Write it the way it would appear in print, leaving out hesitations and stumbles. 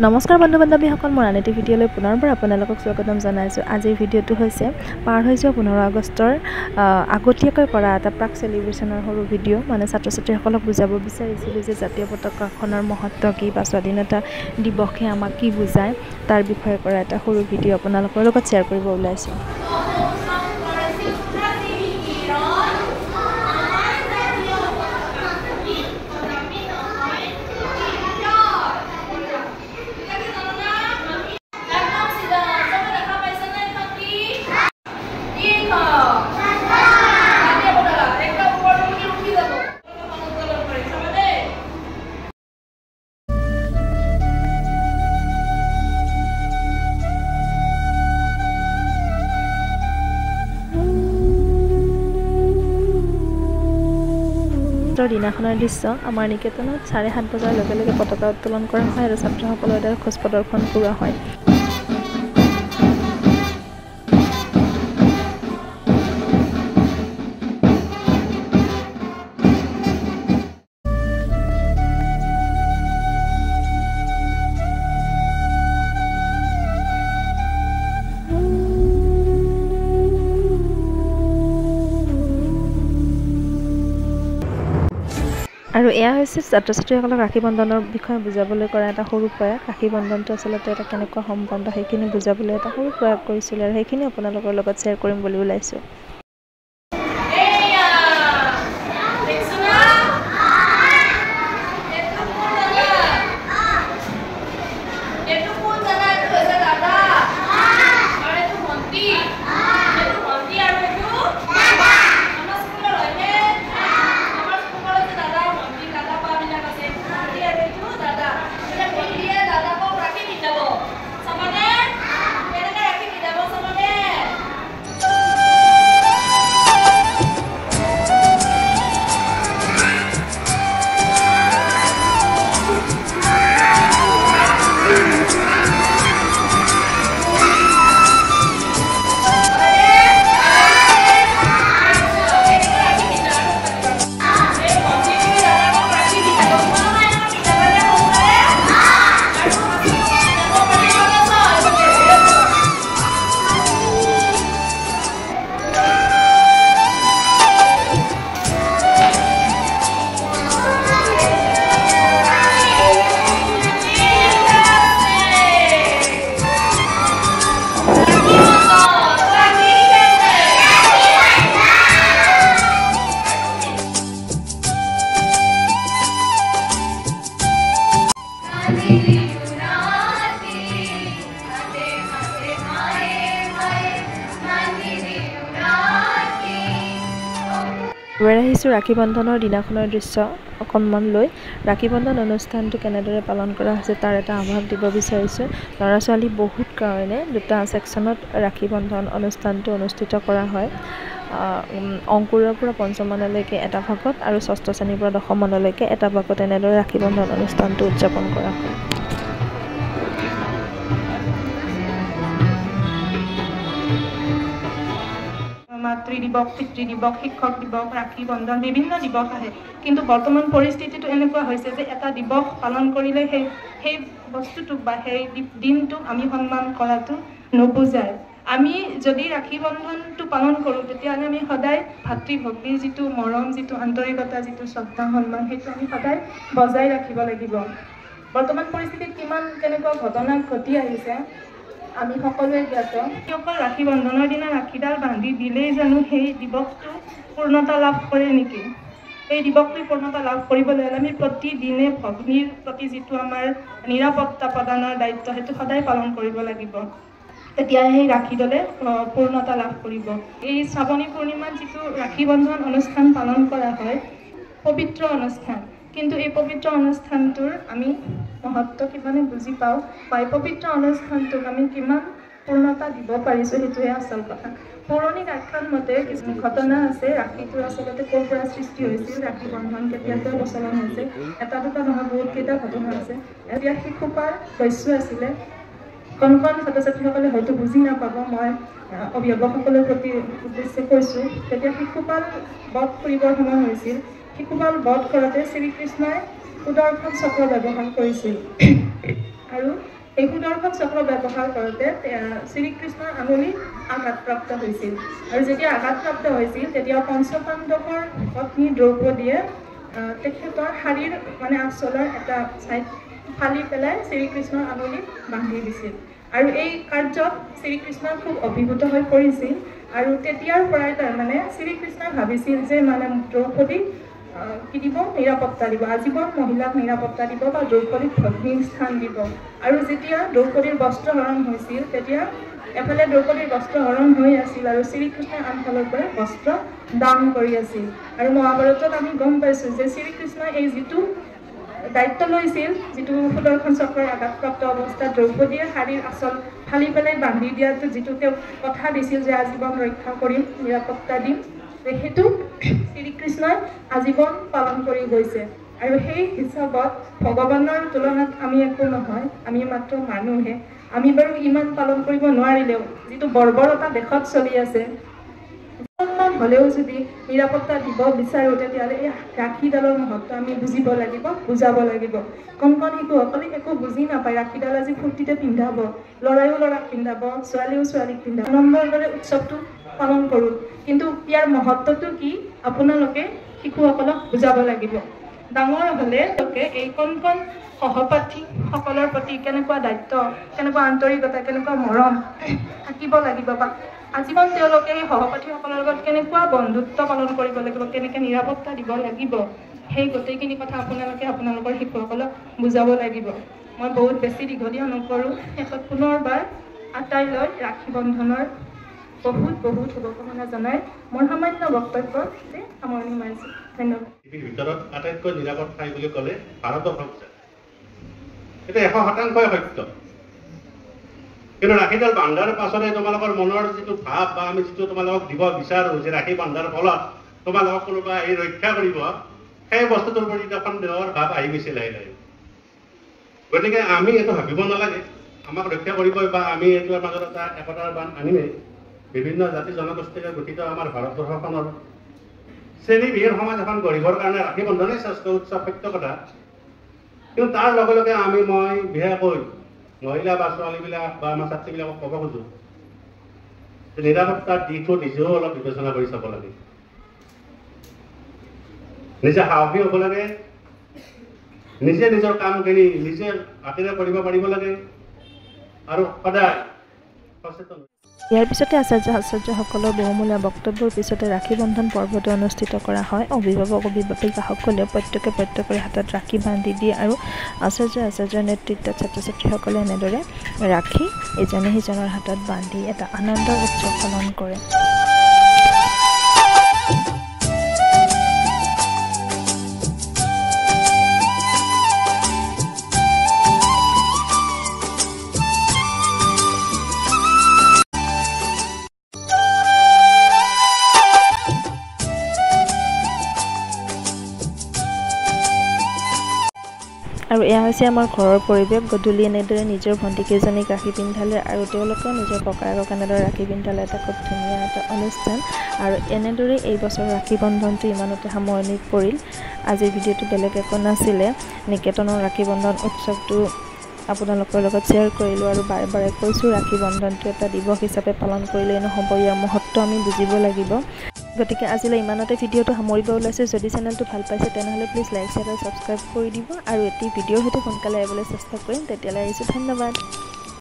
নমস্কাৰ বন্ধু বান্ধৱীসকল, মই আন এটি ভিডিঅ'লৈ পুনৰবাৰ আপোনালোকক স্বাগতম জনাইছোঁ। আজিৰ ভিডিঅ'টো হৈছে পাৰ হৈ যোৱা 15 আগষ্টৰ আগতীয়াকৈ কৰা এটা প্ৰাক চেলিব্ৰেশ্যনৰ সৰু ভিডিঅ'। মানে ছাত্ৰ ছাত্ৰীসকলক বুজাব বিচাৰিছিলোঁ যে জাতীয় পতাকাখনৰ মহত্ব কি বা স্বাধীনতা দিৱসে আমাক কি বুজায় তাৰ বিষয়ে কৰা এটা সৰু ভিডিঅ' আপোনালোকৰ লগত শ্বেয়াৰ কৰিব ওলাইছোঁ। দিনাখনৰ দৃশ্য আমাৰ নিকেতনত 7:30 বজাৰ লগে লগে পতাকা উত্তোলন কৰা হয় আৰু ছাত্ৰসকলৰ দ্বাৰা খোজ প্ৰদৰ্শন কৰোৱা হয়। আৰু এয়া হৈছে ছাত্ৰ ছাত্ৰীসকলক ৰাখী বন্ধনৰ বিষয়ে বুজাবলৈ কৰা এটা সৰু প্ৰয়াস। ৰাখী বন্ধনটো আচলতে এটা কেনেকুৱা সম্বন্ধ সেইখিনি বুজাবলৈ এটা সৰু প্ৰয়াস কৰিছিলোঁ আৰু সেইখিনি আপোনালোকৰ লগত শ্বেয়াৰ কৰিম বুলি ওলাইছোঁ। আহিছোঁ ৰাখী বন্ধনৰ দিনাখনৰ দৃশ্য অকণমান লৈ ৰাখী বন্ধন অনুষ্ঠানটো কেনেদৰে পালন কৰা হৈছে তাৰ এটা আভাস দিব বিচাৰিছোঁ। ল'ৰা ছোৱালী বহুত কাৰণে দুটা ছেকশ্যনত ৰাখী বন্ধন অনুষ্ঠানটো অনুষ্ঠিত কৰা হয়। অংকুৰৰ পৰা পঞ্চমমানলৈকে এটা ভাগত আৰু ষষ্ঠ শ্ৰেণীৰ পৰা দশমমানলৈকে এটা ভাগত এনেদৰে ৰাখী বন্ধন অনুষ্ঠানটো উদযাপন কৰা হয়। মাতৃ দিৱস, পিতৃ দিৱস, শিক্ষক দিৱস, ৰাখী বন্ধন বিভিন্ন দিৱস আহে। কিন্তু বৰ্তমান পৰিস্থিতিটো এনেকুৱা হৈছে যে এটা দিৱস পালন কৰিলে সেই বস্তুটোক বা সেই দিনটোক আমি সন্মান কৰাটো নুবুজায়। আমি যদি ৰাখী বন্ধনটো পালন কৰোঁ তেতিয়াহ'লে আমি সদায় ভাতৃ ভক্তিৰ যিটো মৰম, যিটো আন্তৰিকতা, যিটো শ্ৰদ্ধা সন্মান সেইটো আমি সদায় বজাই ৰাখিব লাগিব। বৰ্তমান পৰিস্থিতিত কিমান কেনেকুৱা ঘটনা ঘটি আহিছে আমি সকলোৱে জ্ঞাত। অকল ৰাখী বন্ধনৰ দিনা ৰাখীডাল বান্ধি দিলেই জানো সেই দিৱসটো পূৰ্ণতা লাভ কৰে নেকি? এই দিৱসটো পূৰ্ণতা লাভ কৰিবলৈ হ'লে আমি প্ৰতিদিনে ভগ্নীৰ প্ৰতি যিটো আমাৰ নিৰাপত্তা প্ৰদানৰ দায়িত্ব সেইটো সদায় পালন কৰিব লাগিব। তেতিয়া সেই ৰাখীডালে পূৰ্ণতা লাভ কৰিব। এই শ্ৰাৱণী পূৰ্ণিমাত যিটো ৰাখী বন্ধন অনুষ্ঠান পালন কৰা হয় পবিত্ৰ অনুষ্ঠান, কিন্তু এই পবিত্ৰ অনুষ্ঠানটোৰ আমি মহত্ব কিমানে বুজি পাওঁ বা এই পবিত্ৰ অনুষ্ঠানটোক আমি কিমান পূৰ্ণতা দিব পাৰিছোঁ সেইটোৱে আচল কথা। পৌৰাণিক আখ্যান মতে কিছুমান ঘটনা আছে ৰাখীটোৰ আচলতে ক'ৰ পৰা সৃষ্টি হৈছিল, ৰাখী বন্ধন কেতিয়াৰ পৰা প্ৰচলন হৈছে, এটা দুটা নহয় বহুতকেইটা ঘটনা আছে। এতিয়া শিশুপাল শস্য আছিলে, কণ কণ ছাত্ৰ ছাত্ৰীসকলে হয়তো বুজি নাপাব, মই অভিভাৱকসকলৰ প্ৰতি উদ্দেশ্যে কৈছোঁ। তেতিয়া শিশুপাল বধ কৰিবৰ সময় হৈছিল। শিশুপাল বধ কৰোঁতে শ্ৰীকৃষ্ণই সুদৰ্শন চক্ৰ ব্যৱহাৰ কৰিছিল আৰু এই সুদৰ্শন চক্ৰ ব্যৱহাৰ কৰোঁতে শ্ৰীকৃষ্ণৰ আঙুলি আঘাতপ্ৰাপ্ত হৈছিল আৰু যেতিয়া আঘাতপ্ৰাপ্ত হৈছিল তেতিয়া পঞ্চপাণ্ডৱৰ পত্নী দ্ৰৌপদীয়ে তেখেতৰ শাৰীৰ মানে আঁচলৰ এটা ছাইড ফালি পেলাই শ্ৰীকৃষ্ণৰ আঙুলিত বান্ধি দিছিল আৰু এই কাৰ্যত শ্ৰীকৃষ্ণ খুব অভিভূত হৈ পৰিছিল আৰু তেতিয়াৰ পৰাই তাৰমানে শ্ৰীকৃষ্ণই ভাবিছিল যে মানে দ্ৰৌপদীক কি দিব নিৰাপত্তা দিব আজীৱন মহিলাক নিৰাপত্তা দিব বা দ্ৰৌপদীক ভগ্নীৰ স্থান দিব আৰু যেতিয়া দ্ৰৌপদীৰ বস্ত্ৰহৰণ হৈছিল তেতিয়া এফালে দ্ৰৌপদীৰ বস্ত্ৰহৰণ হৈ আছিল আৰু শ্ৰীকৃষ্ণই আনফালৰ পৰা বস্ত্ৰ দান কৰি আছিল আৰু মহাভাৰতত আমি গম পাইছোঁ যে শ্ৰীকৃষ্ণই এই যিটো দায়িত্ব লৈছিল যিটো সুদৰ্শন চক্ৰৰ আঘাতপ্ৰাপ্ত অৱস্থাত দ্ৰৌপদীয়ে শাৰীৰ আঁচল ফালি পেলাই বান্ধি দিয়াটো যিটো তেওঁ কথা দিছিল যে আজীৱন ৰক্ষা কৰিম নিৰাপত্তা দিম সেইটো শ্ৰীকৃষ্ণই আজীৱন পালন কৰি গৈছে আৰু সেই হিচাপত ভগৱানৰ তুলনাত আমি একো নহয় আমি মাত্ৰ মানুহে আমি বাৰু ইমান পালন কৰিব নোৱাৰিলেও যিটো বৰ্বৰতা দেশত চলি আছে হলেও যদি নিৰাপত্তা দিব বিচাৰোঁ তেতিয়াহ'লে এই ৰাখীডালৰ মহত্ব আমি বুজিব লাগিব বুজাব লাগিব কণ কণ শিশুসকলে একো বুজি নাপায় ৰাখীডাল আজি ফূৰ্তিতে পিন্ধাব ল'ৰায়ো ল'ৰাক পিন্ধাব ছোৱালীও ছোৱালীক পিন্ধাব আনন্দৰ দৰে উৎসৱটো পালন কৰোঁ কিন্তু ইয়াৰ মহত্বটো কি আপোনালোকে শিশুসকলক বুজাব লাগিব ডাঙৰ হ'লে তেওঁলোকে এই কণ কণ সহপাঠীসকলৰ প্ৰতি কেনেকুৱা দায়িত্ব কেনেকুৱা আন্তৰিকতা কেনেকুৱা মৰম থাকিব লাগিব বা আজীৱন তেওঁলোকে এই সহপাঠীসকলৰ লগত কেনেকুৱা বন্ধুত্ব পালন কৰিব লাগিব কেনেকৈ নিৰাপত্তা দিব লাগিব সেই গোটেইখিনি কথা আপোনালোকৰ শিশুসকলক বুজাব লাগিব মই বহুত বেছি দীঘলীয়া নকৰোঁ শেষত পুনৰবাৰ আটাইলৈ ৰাখী বন্ধনৰ বহুত বহুত শুভকামনা জনাই মোৰ সামান্য বক্তব্যতে সামৰণি মাৰিছোঁ ধন্যবাদ পৃথিৱীৰ ভিতৰত আটাইতকৈ নিৰাপদ ঠাই বুলি ক'লে ভাৰতৰ হৈছে এইটো 100% সত্য কিন্তু ৰাখীডাল বান্ধাৰ পাছতে তোমালোকৰ মনৰ যিটো ভাৱ বা আমি যিটো তোমালোকক দিব বিচাৰোঁ যে ৰাখী বান্ধাৰ ফলত তোমালোকক কোনোবা এই ৰক্ষা কৰিব সেই বস্তুটোৰ প্ৰতি এখন দেহৰ ভাৱ আহি গৈছে লাহে লাহে গতিকে আমি এইটো ভাবিব নালাগে আমাক ৰক্ষা কৰিবই বা আমি এইটোৰ মাজত এটা একতাৰ বান আনিমেই বিভিন্ন জাতি জনগোষ্ঠীৰে গঠিত আমাৰ ভাৰতবৰ্ষখনৰ শ্ৰেণীবিহীন সমাজ এখন গঢ়িবৰ কাৰণে ৰাখী বন্ধনেই শ্ৰেষ্ঠ উৎসৱ সত্য কথা কিন্তু তাৰ লগে লগে মই বিশেষকৈ মহিলা বা ছোৱালীবিলাক বা আমাৰ ছাত্ৰীবিলাকক ক'ব খোজোঁ যে নিৰাপত্তাৰ দিশটো নিজেও অলপ বিবেচনা কৰি চাব লাগে নিজে সাহসী হ'ব লাগে নিজে নিজৰ কামখিনি নিজে হাতেৰে কৰিব পাৰিব লাগে আৰু সদায় সচেতন ইয়াৰ পিছতে আচাৰ্যসকলৰ বহুমূলীয়া বক্তব্যৰ পিছতে ৰাখী বন্ধন পৰ্বটো অনুষ্ঠিত কৰা হয় অভিভাৱক অভিভাৱিকাসকলে প্ৰত্যেকৰে হাতত ৰাখী বান্ধি দিয়ে আৰু আচাৰ্যৰ নেতৃত্বত ছাত্ৰ ছাত্ৰীসকলে এনেদৰে ৰাখী ইজনে সিজনৰ হাতত বান্ধি এটা আনন্দৰ উৎসৱ পালন কৰে আৰু এয়া হৈছে আমাৰ ঘৰৰ পৰিৱেশ গধূলি এনেদৰে নিজৰ ভণ্টিকেইজনীক ৰাখী পিন্ধালে আৰু তেওঁলোকেও নিজৰ ককায়েকক এনেদৰে ৰাখী পিন্ধালে এটা খুব ধুনীয়া এটা অনুষ্ঠান আৰু এনেদৰে এই বছৰ ৰাখী বন্ধনটো ইমানতে সামৰণিত পৰিল আজিৰ ভিডিঅ'টো বেলেগ একো নাছিলে নিকেতনৰ ৰাখী বন্ধন উৎসৱটো আপোনালোকৰ লগত শ্বেয়াৰ কৰিলোঁ আৰু বাৰে বাৰে কৈছোঁ ৰাখী বন্ধনটো এটা দিৱস হিচাপে পালন কৰিলে নহ'ব ইয়াৰ মহত্ব আমি বুজিব লাগিব গতিকে আজিলৈ ইমানতে ভিডিঅ'টো সামৰিব ওলাইছোঁ যদি চেনেলটো ভাল পাইছে তেনেহ'লে প্লিজ লাইক শ্বেয়াৰ আৰু ছাবস্ক্ৰাইব কৰি দিব আৰু এটি ভিডিঅ'ৰ সৈতে সোনকালে আহিবলৈ চেষ্টা কৰিম তেতিয়ালৈ আহিছোঁ ধন্যবাদ